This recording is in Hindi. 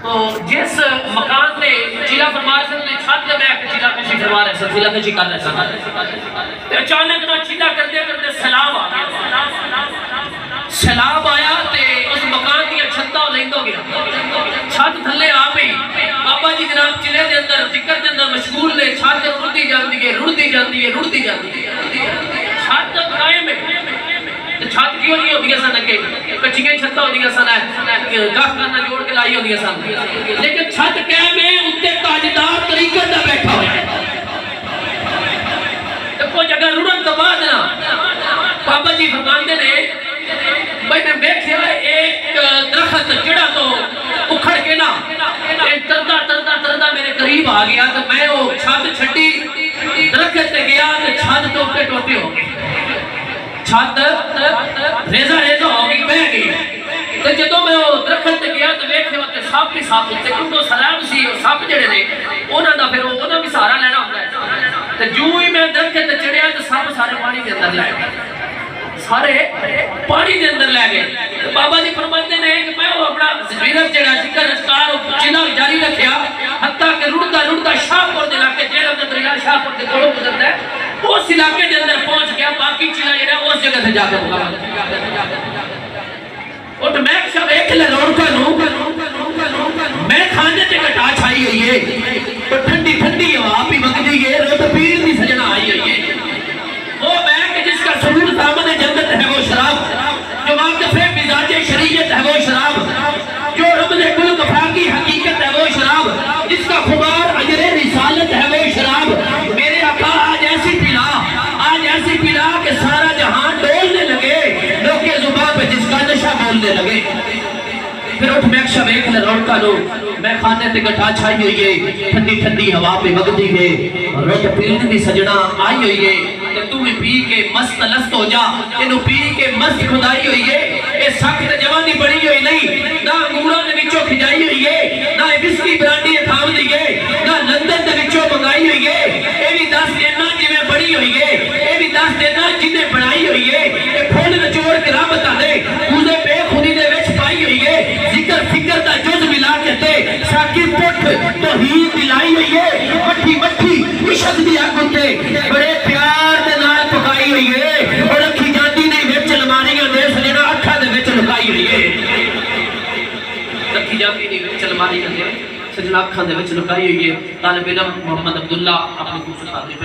तो जिस मकान से चीला फरमा रहे थे छत पे बैठ के चीला कशी करवा रहे थे, चीला कशी कर रहे थे, अचानक ना चीला करते करते सैलाब आ गया। सैलाब आया ते उस मकान की छत्ता लेंदो गया, छत थले आ गई। बाबा जी जनाब चिले के अंदर जिक्र के अंदर मशगूल ने, छत रुड़ती जाती है, रुड़ती जाती है, रुड़ती जाती है। छत कायम है, छत क्यों नहीं होती सन, अगे कच्चियां छत्ता होंदियां सन, गफ करना जोड़ के लाई होंदियां सन, लेकिन छत कायम है, उत्ते ताजदार तरीके दा बैठा होया है। तो कोई जगह रुड़न तो बाद ना बाबा जी फरमाते ने भाई मैं देखिया एक दरख्त जड़ा तो उखड़ के ना तरदा तरदा तरदा मेरे करीब आ गया, तो मैं वो छत छड्डी दरख्त ते गया तो छत टोटे टोटे हो गए, छत रेजा रेजा हो गई, बह गई। तो जो मैं वो दरख्त ते गया तो वेखे उत्ते सप ही सप, उत्ते कुंडो सलाम सी, सप जड़े ने उन्हां दा फिर उन्हां भी सहारा लेना होंदा है। तो जूं ही मैं दरख्त ते चढ़िया तो सप सारे पानी के अंदर ले गए, सारे पानी के अंदर ले गए। तो बाबा जी फरमाते ने कि मैं वो अपना विरत जड़ा जिक्र अस्कार चिला जारी रखिया, हत्ता के रुड़दा रुड़दा शाहपुर दे इलाके जेल दे दरिया शाहपुर के कोलों गुजरदा है, उस इलाके के अंदर पहुंच गया। बाकी चिला जेड़ा उस जगह से जाकर उठ मैं सब एक ले रोड़का नो मैं खाने ते घटा छाई हुई है, तो ठंडी ठंडी हवा भी मंगदी है, रोट पीर दी सजना आई हुई है। वो मैं जिसका सुरूर सामने जन्नत है वो शराब, जो वाक़िफ़े मिजाजे शरीयत है वो शराब, जो रमज़े कुल कफा की हकीकत है वो शराब, जिसका खुमार अजरे रिसालत है वो शराब। मेरे आका आज ऐसी पिला कि सारा जहां डोलने लगे, लोग के जुबान पे जिसका नशा बोलने लगे। फिर उठ मैं सब एक लौटका लो मैं खाने ते गठा छाई हुई है, ठंडी ठंडी हवा पे वगदी है, रोट पीर दी सजना आई हुई है, तो तू भी पी के मस्त लस्त हो जा, इनु पी के मस्त खुदाई हुई है। ये सख्त जवानी बड़ी हुई नहीं, ना अंगूरों दे विचों खिजाई हुई है, ना विस्की ब्रांडी थाम दी है, ना लंदन दे विचों मंगाई हुई है। ये भी दस देना जिवें बड़ी हुई है, ये भी दस देना जिन्हें बनाई हुई है। ये फुल निचोड़ के रब बता दे उसे बेखुदी दे विच पाई हुई है, जिक्र फिक्र दा जुज मिला के ते साकी पुठ तौहीद दिलाई हुई है। मट्ठी मट्ठी इश्क दी अग उते बड़े प्यार दे नाल पकाई हुई है, और रखी जाती नहीं विच अलमारियां दे सजना अखां दे विच लुकाई हुई है, रखी जाती नहीं विच अलमारियां दे सजना अखां दे विच लुकाई हुई है। तालिब इल्म मोहम्मद अब्दुल्ला अपनी खूबसूरत